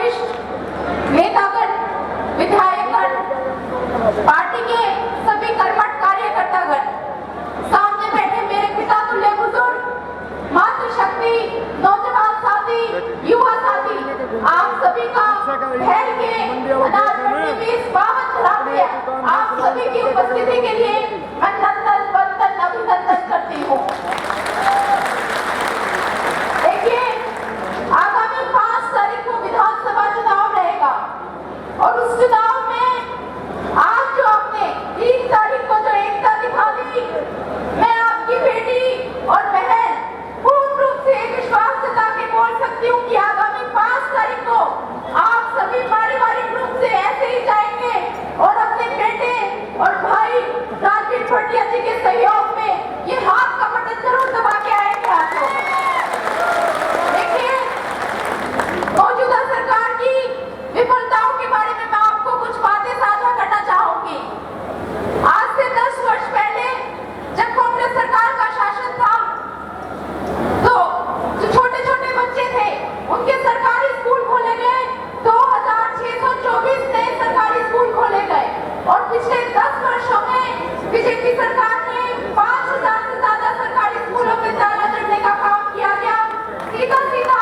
वरिष्ठ नेतागण, विधायकगण, पार्टी के सभी कर्मठ कार्यकर्तागण, सामने बैठे मेरे पिता तुल्य बुजुर्ग, मातृशक्ति, नौजवान साथी, युवा साथी, आप सभी का ठहर के अनाज मंडी में इस पावन धरातल में आप सभी की उपस्थिति के लिए मैं नंदन बंदन अभिनंदन करती हूँ। देखिए, आगामी 5 तारीख को विधानसभा चुनाव रहेगा और उस चुनाव में आज जो आपने 3 तारीख को जो एकता दिखा दी, मैं आपकी बेटी और बहन पूर्ण रूप से विश्वास जता के बोल सकती हूँ कि आगामी 5 तारीख को आप सभी पारिवारिक रूप से ऐसे ही जाएंगे और अपने बेटे और भाई राजवीर भटिया जी के सहयोग में ये हाथ का बटन जरूर दबा के आएंगे आप लोग। देखिए, मौजूदा सरकार की विफलताओं के बारे में मैं आपको कुछ बातें साझा करना चाहूंगी। आज से 10 वर्ष पहले जब कांग्रेस सरकार का शासन था, तो जो छोटे छोटे बच्चे थे उनके सरकारी स्कूल खोले गए, 2624 नए सरकारी स्कूल खोले गए और पिछले 10 वर्षों में बीजेपी सरकार ने 5000 से ज्यादा सरकारी स्कूलों में ताला चढ़ने का काम किया गया। सीधा सीधा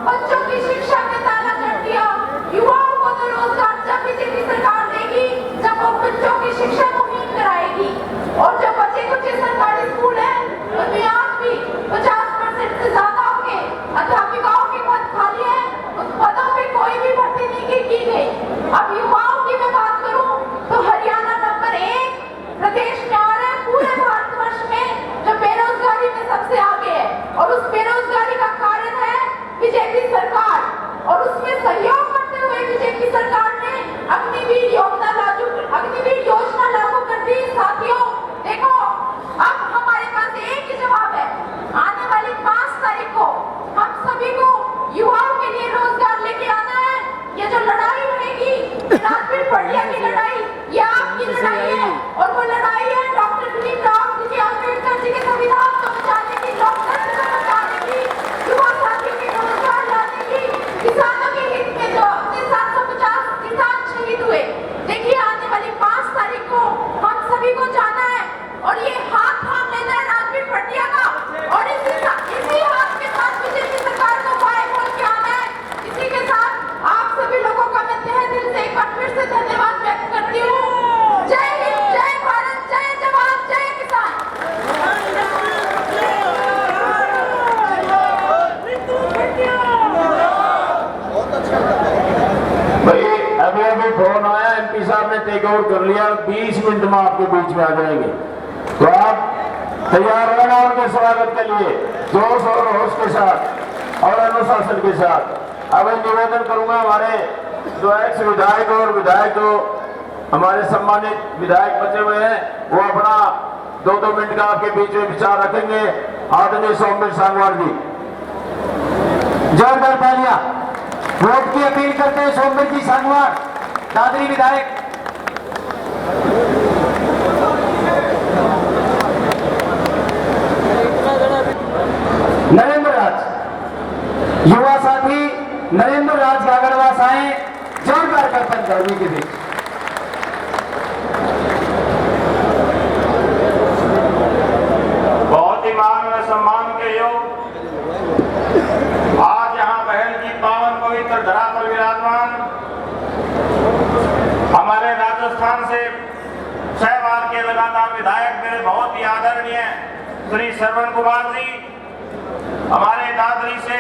बच्चों की शिक्षा में ताला चढ़ दिया। युवाओं को तो रोजगार जब बीजेपी सरकार देगी जब वो बच्चों की शिक्षा मुहिम कराएगी। और जो बचे कुछ सरकारी स्कूल है उनमें आज भी 50% से ज्यादा के अध्यापिकाओं के पद खाली है, उन पदों पे कोई भी भर्ती नहीं की गई। अब युवाओं की मैं बात करूं तो हरियाणा नंबर 1 प्रदेश में आ रहा है पूरे भारतवर्ष में जो बेरोजगारी में सबसे आगे है और उस बेरोजगारी का कारण है बीजेपी सरकार। और उसमें सहयोग करते हुए बीजेपी सरकार ने अग्निवीर योजना लागू कर दी। साथियों देखो, अब हमारे पास एक ही जवाब है, आने वाली 5 तारीख को हम सभी को युवाओं के लिए रोजगार लेके आना है। ये जो लड़ाई रहेगी, राजवीर भटिया की लड़ाई, ये आपकी लड़ाई है और वो लड़ाई है डॉक्टर भीमराव अम्बेडकर जी के संविधान को बचाने की, लोकतंत्र को बचाने की, युवा साथी के रोजगार लाने की, किसानों के हित में जो अपने 750 किसान शहीद हुए। देखिए, आने वाली 5 तारीख को हम सभी को जाना है और ये हाथ थाम लेना है राजवीर भटिया का और इसी हाथ के साथ बीजेपी सरकार को बाय बोल के आना है। इसी के साथ आप सभी लोगों का मैं तहे दिल से एक बार फिर से धन्यवाद व्यक्त करती हूँ। जय हिंद, जय भारत, जय जवान, जय किसान। भाई अभी फोन आया, एमपी साहब ने टेक ओवर कर लिया, 20 मिनट में आपके बीच में आ जाएंगे, तो आप तैयार रहना उनके स्वागत के लिए जोश और होश के साथ और अनुशासन के साथ। अब निवेदन करूंगा हमारे जो एक्स विधायक और विधायक जो हमारे सम्मानित विधायक बचे हुए हैं, वो अपना 2-2 मिनट का आपके बीच में विचार रखेंगे। आदरणीय सोमवीर सांगवान जी, जोरदार तालियां। वोट की अपील करते हैं सोमवीर जी सांगवान, दादरी विधायक। नरेंद्र राज, युवा साथी नरेंद्र राज गागड़वास आए जोरदार करपन गर्मी के बीच। बहुत ही मान व सम्मान के योग आज यहाँ बहन की पावन पवित्र धरा पर विराजमान हमारे राजस्थान से 6 बार के लगातार विधायक मेरे बहुत ही आदरणीय श्री श्रवण कुमार जी, हमारे दादरी से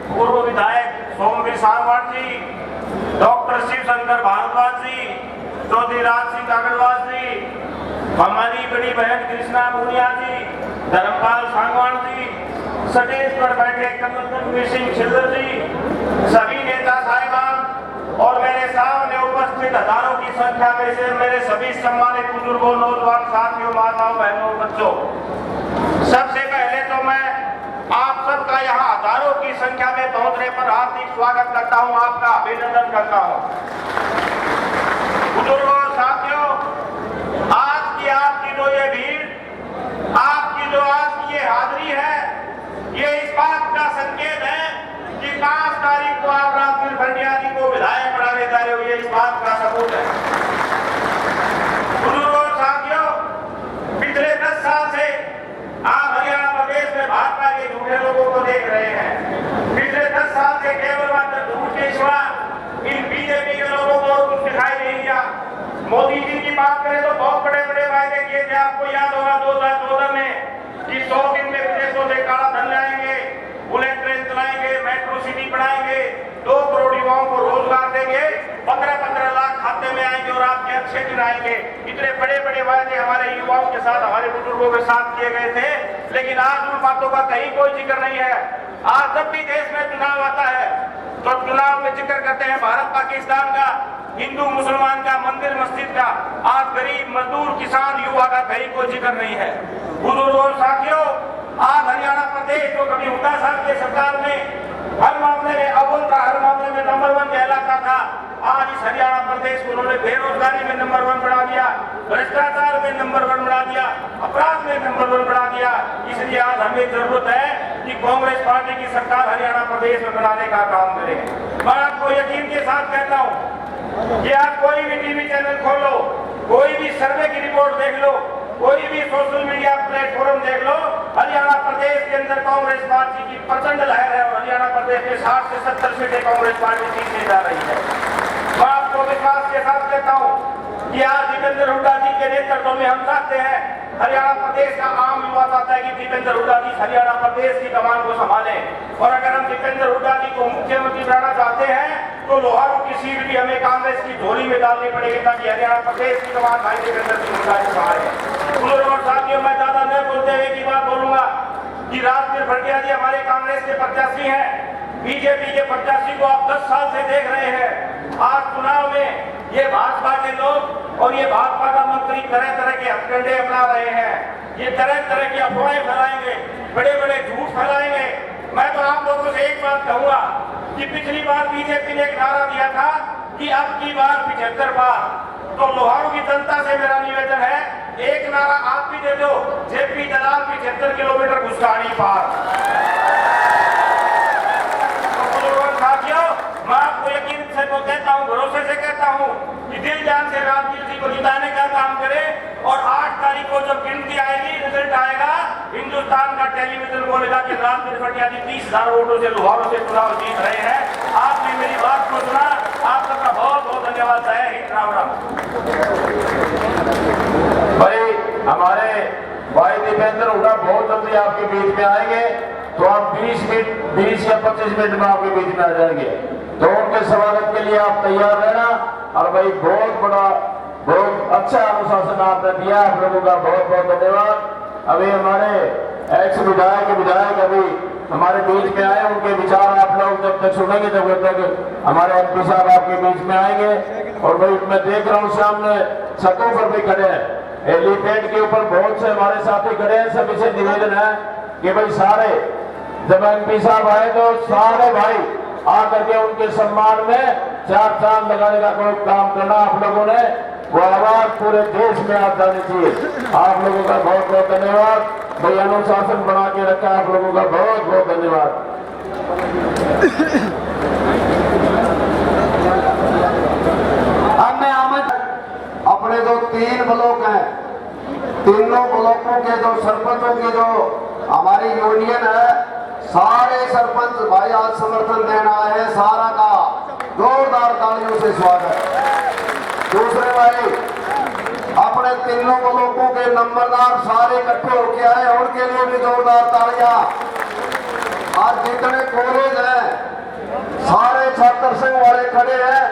पूर्व विधायक सोमवीर सांगवान जी, डॉक्टर शिवशंकर भारद्वाज जी, चौधरी राज सिंह गागड़वास जी, हमारी बड़ी बहन कृष्णा भूनिया जी, धर्मपाल सांगवान जी, स्टेज पर बैठे कमलदन सिंह छिल्लर जी, सभी नेता साहिबान और मेरे सामने उपस्थित हजारों की संख्या में से मेरे सभी सम्मानित बुजुर्गों, नौजवान साथियों, माताओं, बहनों, बच्चों, सबसे पहले तो मैं आप सबका यहाँ हजारों की संख्या में पहुंचने पर हार्दिक स्वागत करता हूँ, आपका अभिनंदन करता हूँ। बुजुर्गों और साथियों, आज की आपकी जो ये भीड़, आपकी जो आज की ये हाजिरी है, ये इस बात का संकेत है कि 5 तारीख को आप राजवीर भटिया जी साल से केवल मात्र झूठ के सिवा इन बीजेपी के लोगों को कुछ दिखाई नहीं दिया। मोदी जी की बात करें तो बहुत बड़े बड़े वायदे किए थे। आपको याद होगा 2014 में कि 100 दिन में विदेशों से काला धन लाएंगे, बुलेट ट्रेन चलाएंगे, मेट्रो सिटी बढ़ाएंगे, 2 करोड़ युवाओं को रोजगार देंगे, 15-15 लाख खाते में आएंगे और आपके अच्छे दिन आएंगे। इतने बड़े बड़े वायदे हमारे युवाओं के साथ, हमारे बुजुर्गों के साथ किए गए थे, लेकिन आज उन बातों का कहीं कोई जिक्र नहीं है। आज जब भी देश में चुनाव आता है तो चुनाव में जिक्र करते हैं भारत पाकिस्तान का, हिंदू मुसलमान का, मंदिर मस्जिद का। आज गरीब मजदूर किसान युवा का कहीं कोई जिक्र नहीं है। बुजुर्गों साथियों, आज हरियाणा प्रदेश जो कभी हुड्डा साहब की सरकार में हर मामले में अव्वल था, हर मामले में नंबर 1 कहलाता था, आज इस हरियाणा प्रदेश को उन्होंने बेरोजगारी में नंबर 1 बढ़ा दिया, भ्रष्टाचार में नंबर 1 बढ़ा दिया, अपराध में नंबर 1 बढ़ा दिया। इसलिए आज हमें जरूरत है कि कांग्रेस पार्टी की सरकार हरियाणा प्रदेश में बनाने का काम करे। मैं आपको यकीन के साथ कहता हूँ कि आप कोई भी टीवी चैनल खोलो, कोई भी सर्वे की रिपोर्ट देख लो, कोई भी सोशल मीडिया प्लेटफॉर्म देख लो, हरियाणा प्रदेश के अंदर कांग्रेस पार्टी की प्रचंड लहर है और हरियाणा प्रदेश में 60 से 70 सीटें कांग्रेस पार्टी जीतने जा रही है। मैं आपको विश्वास के साथ कहता हूँ कि आज दीपेंद्र हुड्डा जी के नेतृत्व में हम चाहते हैं, हरियाणा प्रदेश का आम युवा चाहता है कि दीपेंद्र हुड्डा जी हरियाणा प्रदेश की कमान को संभालें। और अगर हम दीपेंद्र हुड्डा जी को मुख्यमंत्री बनाना चाहते हैं तो लोहारू की सीट भी हमें कांग्रेस की झोली में डालनी पड़ेगी, ताकि हरियाणा प्रदेश की कमान भाई दीपेंद्र सिंह हुड्डा जी संभालें। और साथियों, मैं ज्यादा न बोलते हुए की बात बोलूंगा कि राजवीर भटिया जी हमारे कांग्रेस के प्रत्याशी हैं। बीजेपी के प्रत्याशी को आप 10 साल से देख रहे हैं। आज चुनाव में ये भाजपा के लोग और ये भाजपा का मंत्री तरह तरह के हथकंडे अपना रहे हैं। ये तरह तरह की अफवाहें फैलाएंगे, बड़े बड़े झूठ फैलाएंगे। मैं तो आप लोगों से एक बात कहूंगा कि पिछली बार बीजेपी ने एक नारा दिया था कि अब की बार 75 बार। तो लोहारू की जनता से मेरा निवेदन है, एक नारा आप भी दे दो, जेपी दलाल 75 किलोमीटर घुसकानी पार। साथियों, मैं आपको यकीन से तो कहता हूँ, भरोसे से कहता हूँ कि दिल जान से राजवीर जी को जिताने का काम करें। और 8 तारीख को जब गिनती आएगी, रिजल्ट आएगा, हिंदुस्तान का टेलीविजन बोलेगा कि राजवीर भटिया जी 30,000 वोटों से लोहारू से चुनाव जीत रहे हैं। आपने मेरी बात को सुना, आप सबका बहुत बहुत धन्यवाद। जय हिंद, राम राम। भाई हमारे भाई दीपेंद्र हुड्डा बहुत जल्दी आपके बीच में आएंगे, तो आप 20 या 25 मिनट में आपके बीच में आ जाएंगे। तो उनके स्वागत के लिए आप तैयार रहना। और भाई बहुत अच्छा अनुशासन आपने दिया, आप लोगों का बहुत बहुत धन्यवाद। अभी हमारे एक्स विधायक अभी हमारे बीच में आए, उनके विचार आप लोग जब तक सुनेंगे तब तक हमारे एमपी साहब आपके बीच में आएंगे। और भाई मैं देख रहा हूँ सामने छतों पर भी खड़े हैं, एलिफेंट के ऊपर बहुत से हमारे साथी खड़े हैं। सभी से निवेदन है कि भाई सारे जब एमपी साहब आए तो सारे भाई आकर के उनके सम्मान में 4 चांद लगाने का कोई काम करना आप लोगों ने, वो आवाज पूरे देश में आप जानी चाहिए। आप लोगों का बहुत बहुत धन्यवाद। भाई अनुशासन बना के रखा, आप लोगों का बहुत बहुत धन्यवाद। अब मैं अपने जो 3 ब्लॉक हैं, तीनों ब्लॉकों के जो सरपंचों की जो हमारी यूनियन है, सारे सरपंच भाई आज समर्थन देना आए हैं। सारा का जोरदार तालियों से स्वागत। दूसरे भाई अपने तीनों ब्लॉकों के नंबरदार सारे इकट्ठे होके आए, उनके लिए भी जोरदार तालियां। आज जितने कॉलेज हैं, सारे छात्र संघ वाले खड़े हैं,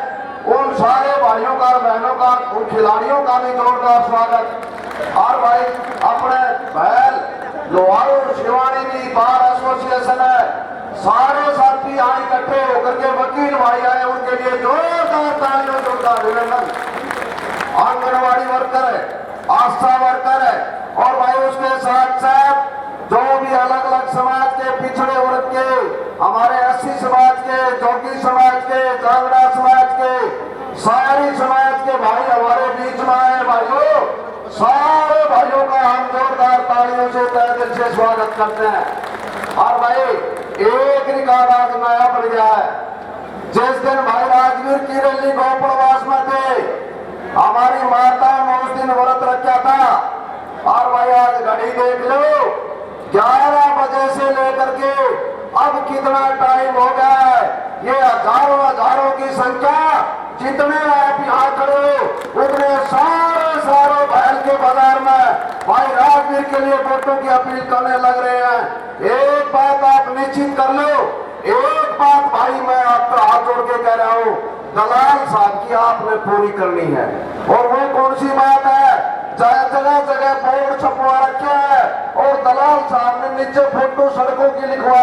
उन सारे भाइयों का, बहनों का, उन खिलाड़ियों का भी जोरदार स्वागत। और भाई अपने बैल लोहारू शिवानी की बार एसोसिएशन है, सारे साथी यहाँ इकट्ठे होकर के वकील भाई आए, उनके लिए जोरदार तालियों जोरदार अभिनंदन। आंगनबाड़ी वर्कर है, आशा वर्कर है, और भाई उसके साथ साथ जो भी अलग अलग समाज के, पिछड़े वर्ग के, हमारे 80 समाज के, जोगी समाज के, जांगड़ा समाज के, सारी समाज के भाई हमारे बीच में आए। भाइयों, सारे भाइयों का हम जोरदार तालियों से तहे दिल से स्वागत करते हैं। और भाई एक रिकॉर्ड आज नया बढ़ गया है। जिस दिन भाई राजवीर की रैली गौप्रवास में थे, हमारी माता ने उस दिन व्रत रखा था। और भाई आज घड़ी देख लो, 11 बजे से लेकर के अब कितना टाइम हो गया है, ये हजारों हजारों की संख्या, जितने आप यहाँ खड़े हो उतने सारे बैल के बाजार में भाई राजवीर के लिए वोटों की अपील करने लग रहे हैं। एक बात आप निश्चित कर लो, एक बात भाई मैं आपका हाथ जोड़ के कह रहा हूँ, दलाल साहब की आपने पूरी करनी है। और वो कौन सी बात है, जगह जगह बोर्ड छपवा रखे है और दलाल साहब ने नीचे फोटो सड़कों की लगवा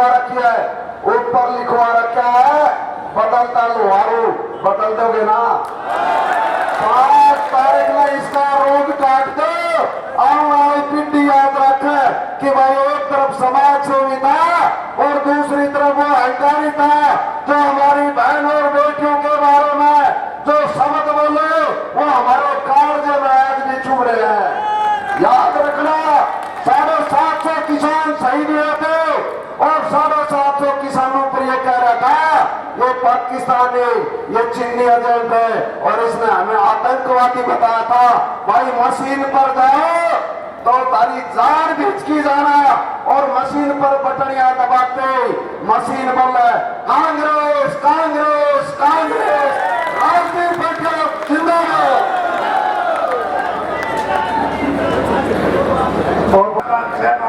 रखी है, ऊपर लिखवा रखा है बदलता लोहारू, बदल दोगे ना? 5 तारीख में इसका रोग काट दो। आओ पिंडी याद रखे कि भाई एक तरफ समाज सेवी था और दूसरी तरफ वो अहंकारी था जो हमारी बहन और बेटियों के बारे में जो शब्द बोले वो हमारे कागज में आज भी चुभ रहे हैं। याद रखना, 750 किसान शहीद हुए थे और 750 किसानों पर यह कह रहा था ये पाकिस्तानी, ये चीनी एजेंट है और इसने हमें आतंकवादी बताया था। भाई मशीन पर जाओ तो तारी जान भी हिचकी जाना और मशीन पर बटनियां दबाते मशीन बोले कांग्रेस कांग्रेस कांग्रेस, राजवीर भटिया जिंदाबाद।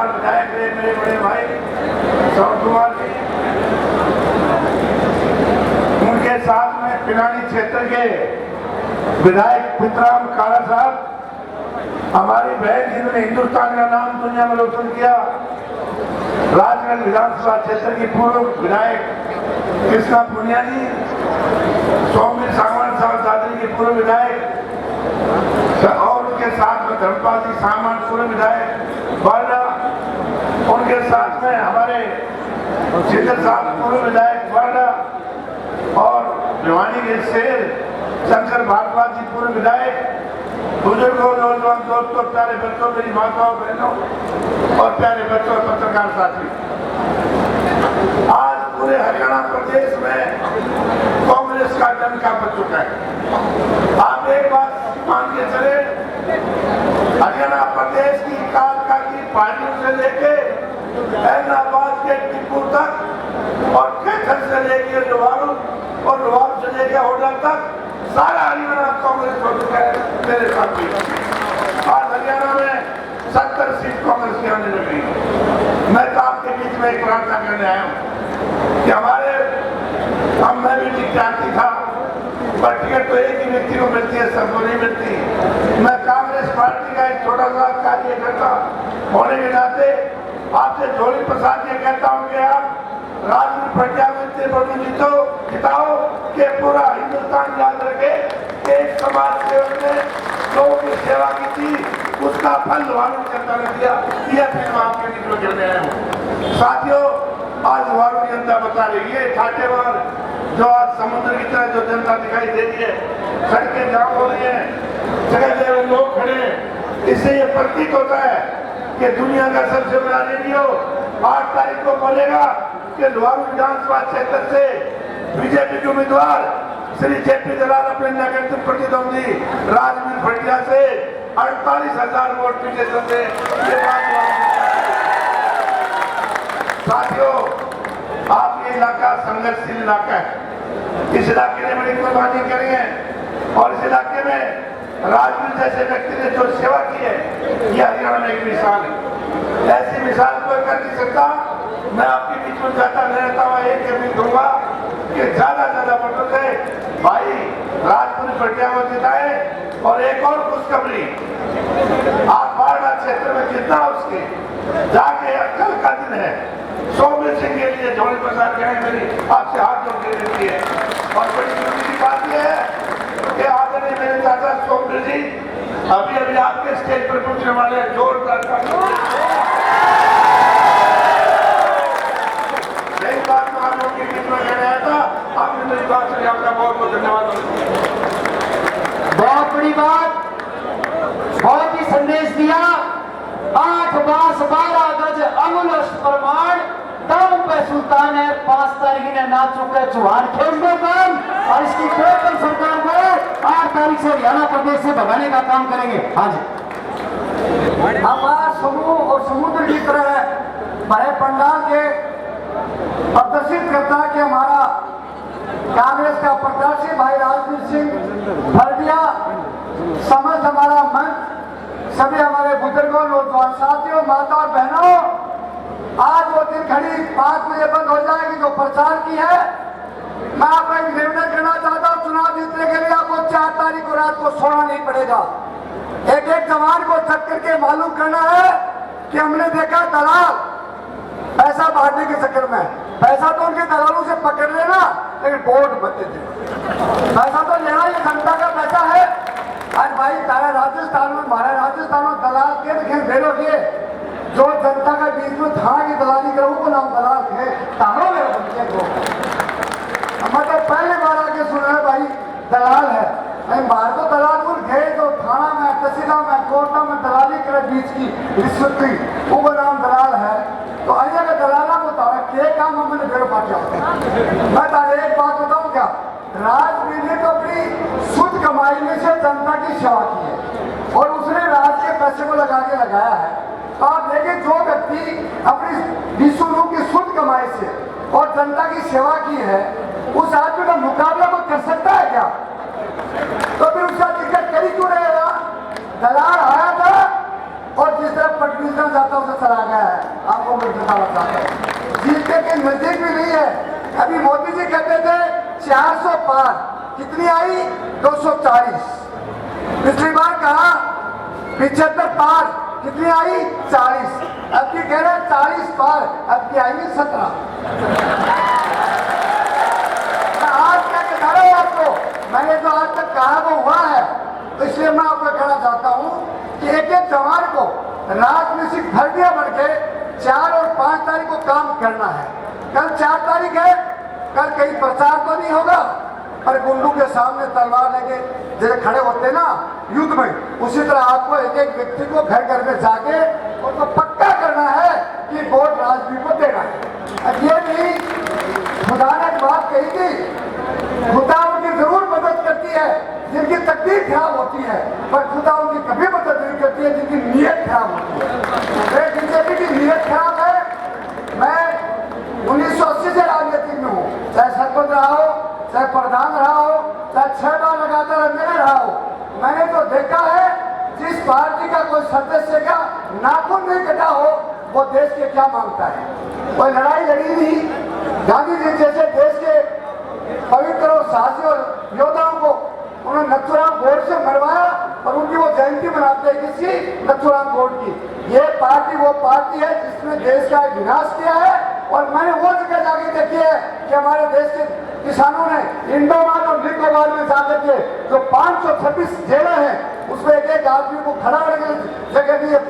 विधायक मेरे बड़े भाई श्रवण कुमार जी, उनके साथ में पिनानी क्षेत्र के विधायक पितराम काला साहब, हमारी बहन जिन्होंने हिंदुस्तान का नाम दुनिया में रोशन किया, राजगढ़ विधानसभा क्षेत्र की पूर्व विधायक कृष्णा पुनिया जी, सौम्य सामान साहब दादरी के पूर्व विधायक और उनके साथ में धर्मपाल जी सामान पूर्व विधायक वर्णा, उनके साथ में हमारे जिंदर साहब पूर्व विधायक वर्णा और भिवानी के शेर शंकर भारद्वाज जी पूर्व विधायक, बुजुर्गों नौजवान दोस्तों प्यारे बच्चों मेरी माताओं बहनों और प्यारे बच्चों और पत्रकार साथी, आज पूरे हरियाणा प्रदेश में कांग्रेस का डंका बच चुका है। आप एक बात मान के चले, हरियाणा प्रदेश की कालका की पार्टियों से लेके हैदराबाद के टिप्पू तक और कैथल से लेके लोहारू और लोहारू से लेके होटल तक सारा हरियाणा कांग्रेस हो चुका है मेरे साथ। आज हरियाणा में 70 सीट कांग्रेस की आने लगी। मैं तो आपके बीच में एक प्रार्थना करने आया हूँ कि मैं भी टिकटाती था पर टिकट तो एक ही व्यक्ति को मिलती है, सबको नहीं मिलती। मैं कांग्रेस पार्टी का एक छोटा सा कार्यकर्ता होने के नाते आपसे झोली प्रसाद ये कहता हूँ कि आप राजवीर भटिया को इतने बड़ी जिताओ कि पूरा हिंदुस्तान याद रखे कि एक समाज सेवक ने लोगों की सेवा की थी, उसका फल वारू जनता ने दिया। यह फिर मैं आपके बीच में कहने आया हूँ। साथियों, आज वारू जनता बता रही है ठाटेवार जो आज समुद्र की तरह जो जनता दिखाई दे रही है, सड़कें जाम हो रही है, जगह जगह लोग खड़े हैं, इससे ये प्रतीत होता है कि दुनिया का सबसे बड़ा रेडियो 8 तारीख को बोलेगा कि लोहारू विधानसभा क्षेत्र से बीजेपी के उम्मीदवार श्री जेपी दलाल अपने नगर प्रतिद्वंदी राजवीर भटिया से 48,000 वोट पीछे चलते। ये बात साथियों, आपका इलाका संघर्षशील इलाका है, इस इलाके ने बड़ी कुर्बानी करी है और इस इलाके में राजवीर जैसे व्यक्ति ने जो सेवा की है, यह हरियाणा में एक मिसाल है। ऐसी मिसाल कोई कर नहीं सकता। मैं आपके बीच में जाता रहता हुआ एक अपील दूंगा कि ज्यादा वोटों से भाई राजवीर भटिया को जिताए। और एक और खुशखबरी, आप बाड़ा क्षेत्र में जितना उसके जाके कल का दिन है, सौम्य सिंह के लिए झोली प्रसाद करें, मेरी आपसे हाथ जोड़ के देती है। और बड़ी खुशी की बात यह है कि आदरणीय मेरे चाचा सौम्य जी अभी आपके स्टेज पर पूछने वाले जोरदार यही बात मैं आप लोगों के बीच में कह रहा था। आपने मेरी बात सुनी, आपका बहुत बहुत धन्यवाद। बहुत बड़ी बात, बहुत ही संदेश दिया। 8 बांस 12 गज अमूल प्रमाण दाम पे सुल्तान है। 5 तारीख ने ना चुके चुहान खेलने काम और इसकी टोटल सरकार को 8 तारीख से हरियाणा प्रदेश से भगाने का काम करेंगे। हाँ जी, हमारा समूह और समुद्र की तरह भरे पंडाल के प्रदर्शित करता है कि हमारा कांग्रेस का प्रत्याशी भाई राजवीर सिंह भरदिया, समस्त हमारा मंच, सभी हमारे बुजुर्गों, नौजवान साथियों, माता और बहनों, आज वो दिन घड़ी 5 बजे बंद हो जाएगी जो प्रचार की है। मैं आपको एक निवेदन करना चाहता हूँ, चुनाव जीतने के लिए आपको 4 तारीख को रात को सोना नहीं पड़ेगा। एक एक जवान को चक करके मालूम करना है कि हमने देखा दलाल पैसा बांटने के चक्कर में, पैसा तो उनके दलालों से पकड़ लेना, लेकिन वोट मत देते। पैसा तो लेना, ये जनता का पैसा है। आज भाई तारा राजस्थान में, हमारे राजस्थान में दलाल के दे लोगे जो जनता का बीच में थाना की दलाली करो को नाम दलाल थे, तारो मेरे बच्चे को हम तो पहले बार आके सुना है भाई दलाल है। बाहर तो दलाल को गए जो थाना में, तहसील में, कोर्ट में दलाली करे बीच की रिश्वत की, वो नाम दलाल है। तो आइए का दलाला को तारा के काम हमने फिर पाटिया। मैं तारे एक बात बताऊं क्या, राजवीर ने तो अपनी शुद्ध कमाई में से जनता की सेवा की है और उसने राज के पैसे को लगा के लगाया है। तो आप देखिए, जो व्यक्ति अपनी विश्व की शुद्ध कमाई से और जनता की सेवा की है, उस आदमी का मुकाबला को कर सकता है क्या? तो फिर उसका टिकट करी क्यों रहेगा? दलाल आया था और जिस तरह पटना जाता उसे चला गया है। आपको मैं बताना चाहता हूँ, जीतने के नजदीक भी नहीं है। अभी मोदी जी कहते थे 400 पार, कितनी आई? 240। पिछली बार कहा 75 पार, कितनी आई? 40। अब की कह रहे 40 पार, अब की आएंगी 17। आज क्या कहता रहा हूं आपको, मैंने जो आज तक कहा वो हुआ है। तो इसलिए मैं आपको कहना चाहता हूं कि एक एक जवान को राजवीर सिंह भरदिया बढ़ के 4 और 5 तारीख को काम करना है। कल 4 तारीख है, कल कहीं प्रचार तो नहीं होगा, पर गुंडू के सामने तलवार लेके जैसे खड़े होते ना युद्ध में, उसी तरह आपको एक एक व्यक्ति को घर घर में जाके उनको पक्का करना है कि वोट राजवीर को देना है। अब ये नहीं खुदा ने एक बात कही थी, खुदा उनकी जरूर मदद करती है जिनकी तकदीर खराब होती है, पर खुदा उनकी कभी मदद नहीं करती है जिनकी नीयत खराब होती है। बीजेपी की नीयत खराब है। मैं 1980 से राजनीति में हूँ, चाहे सरपंच रहा हो, चाहे प्रधान रहा हो, चाहे 6 बार लगातार एमएलए रहा हो। मैंने तो देखा है, जिस पार्टी का कोई सदस्य का नाखून नहीं कटा हो, वो देश के क्या मांगता है। कोई लड़ाई लड़ी नहीं, गांधी जी जैसे देश के पवित्र और साहसी और योद्धाओं को उन्होंने नथुराम गोड से मरवाया और उनकी वो जयंती मनाते हैं, किसकी? नथुराम गोड की। ये पार्टी वो पार्टी है जिसने देश का विनाश किया है। और मैंने वो जगह जाके देखी है कि हमारे देश के किसानों ने इंडोमान और निकोबार में जाकर के जो 526 जेलें हैं, उसमें एक एक आदमी को खड़ा करके जगह दी है,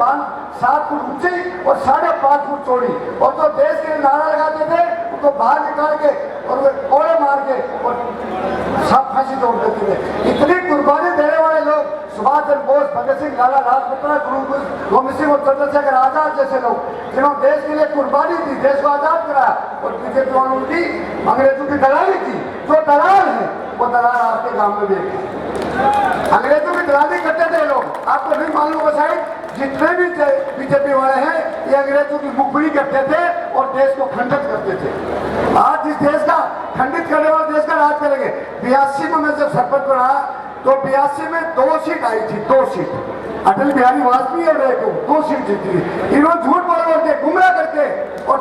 7 फुट ऊंची और 5.5 फुट चौड़ी। और जो देश के लिए नारा लगाते थे उनको बाहर निकाल के और कोड़े मार के और सब फांसी तोड़ देते थे। इतनी कुर्बानी देने वाले लोग, सुभाष चंद्र बोस, भगत सिंह, लाला लाजपत राय, गुरु गोविंद सिंह और चंद्रशेखर आजाद जैसे लोग, जिन्होंने देश के लिए कुर्बानी दी, देश को आजाद कराया, और बीजेपी वालों की अंग्रेजों की दलाली की। जो दलाल है वो दलाल आपके गांव में भी है। अंग्रेजों की दलाली करते थे लोग, आपको नहीं मालूम हो शायद, जितने भी बीजेपी वाले हैं ये अंग्रेजों की मुखबिरी करते थे और देश को खंडित करते थे। आज जिस देश का खंडित करने वाले देश का राज करेंगे। 82 में मैं जब सरपंच बना तो 82 में 2 सीट आई थी, 2 सीट अटल बिहारी वाजपेयी और 2 सीट जीती थी। इन्होंने झूठ बोल के, गुमराह करके और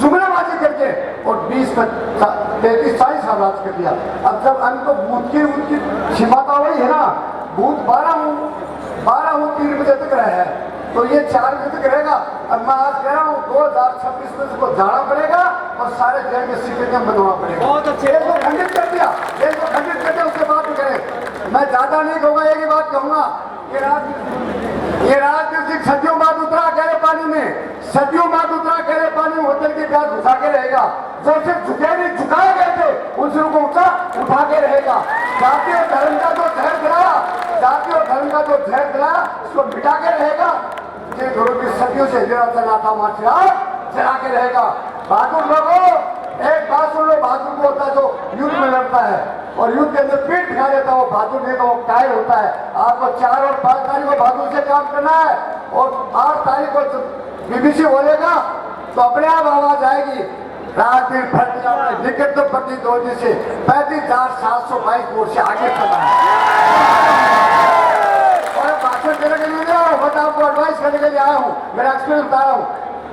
जुमलाबाजी करके और 20-33-40 साल राज कर दिया। अब जब अंत तो बूथ की क्षमता वही है ना, बूथ 12 हूँ 3 बजे तक रहे हैं, तो ये 4 बजे तक रहेगा। अब मैं आज कह रहा हूँ 2026 में इसको जाना पड़ेगा और सारे जेल के सिक्के बनवाना पड़ेगा। बहुत अच्छे, देश को खंडित कर दिया, देश को खंडित कर दिया, उसके बाद करें। मैं ज्यादा नहीं कहूँगा, एक ही बात कहूँगा, ये राजवीर सिंह सदियों बाद उतरा गहरे पानी में, सदियों बाद उतरा गहरे पानी में, होटल के प्याज घुसा के रहेगा। जो सिर्फ झुके नहीं, झुकाए गए थे उन सिरों को उठा के रहेगा। जाति और धर्म का जो जहर गिराया, जाति और धर्म का जो जहर गिराया, उसको मिटा के रहेगा। ये गुरु की सदियों से जरा चलाता माचिया चला के रहेगा। बहादुर लोगों, एक बात सुन लो, बहादुर को होता है जो युद्ध में लड़ता है और युद्ध के अंदर पीठ दिखा देता है, वो बहादुर नहीं तो वो कायर होता है। आपको 4 और 5 तारीख को बहादुर से काम करना है और 8 तारीख को बीबीसी बोलेगा तो अपने आप आवाज आएगी। राजनीति भर्ती में लिखित प्रतिद्वंदी से 35,722 वोट से आगे चला है। और भाषण देने के लिए नहीं आया हूं, बट आपको एडवाइस करने के लिए आया हूं, मेरा एक्सपीरियंस बता रहा हूं।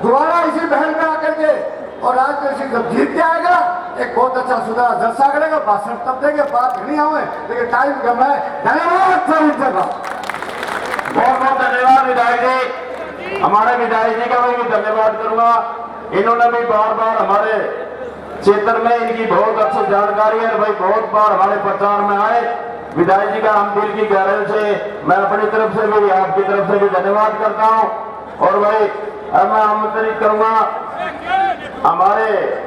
दोबारा इसी बहन में आकर के और राजनीति जब जीत के आएगा एक बहुत अच्छा सुधार जलसा करेगा, भाषण तब देंगे, बात नहीं आवे, लेकिन टाइम कम है। धन्यवाद सर। बहुत बहुत धन्यवाद विधायक जी। हमारे विधायक जी का मैं भी धन्यवाद करूंगा। इन्होंने भी बार बार हमारे क्षेत्र में इनकी बहुत अच्छी जानकारी है भाई, बहुत बार हमारे प्रचार में आए। विधायक जी का हम दिल की गहराई से मैं अपनी तरफ से भी आपकी तरफ से भी धन्यवाद करता हूं। और भाई अब मैं आमंत्रित करूंगा हमारे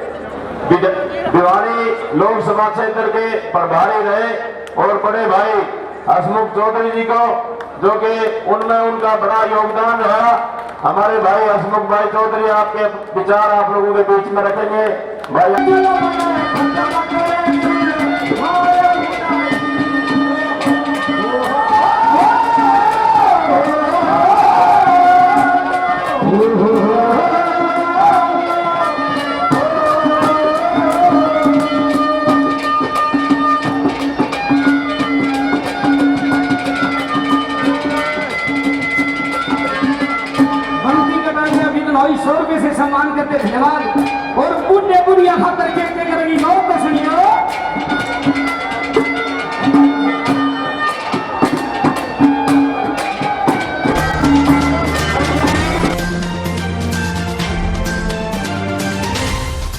भिवानी लोकसभा क्षेत्र के प्रभारी रहे और बड़े भाई हसमुख चौधरी जी को, जो कि उनमें उनका बड़ा योगदान रहा। हमारे भाई हसमुख भाई चौधरी आपके विचार आप लोगों के बीच में रखेंगे भाई। ₹100 से सम्मान करते। धन्यवाद।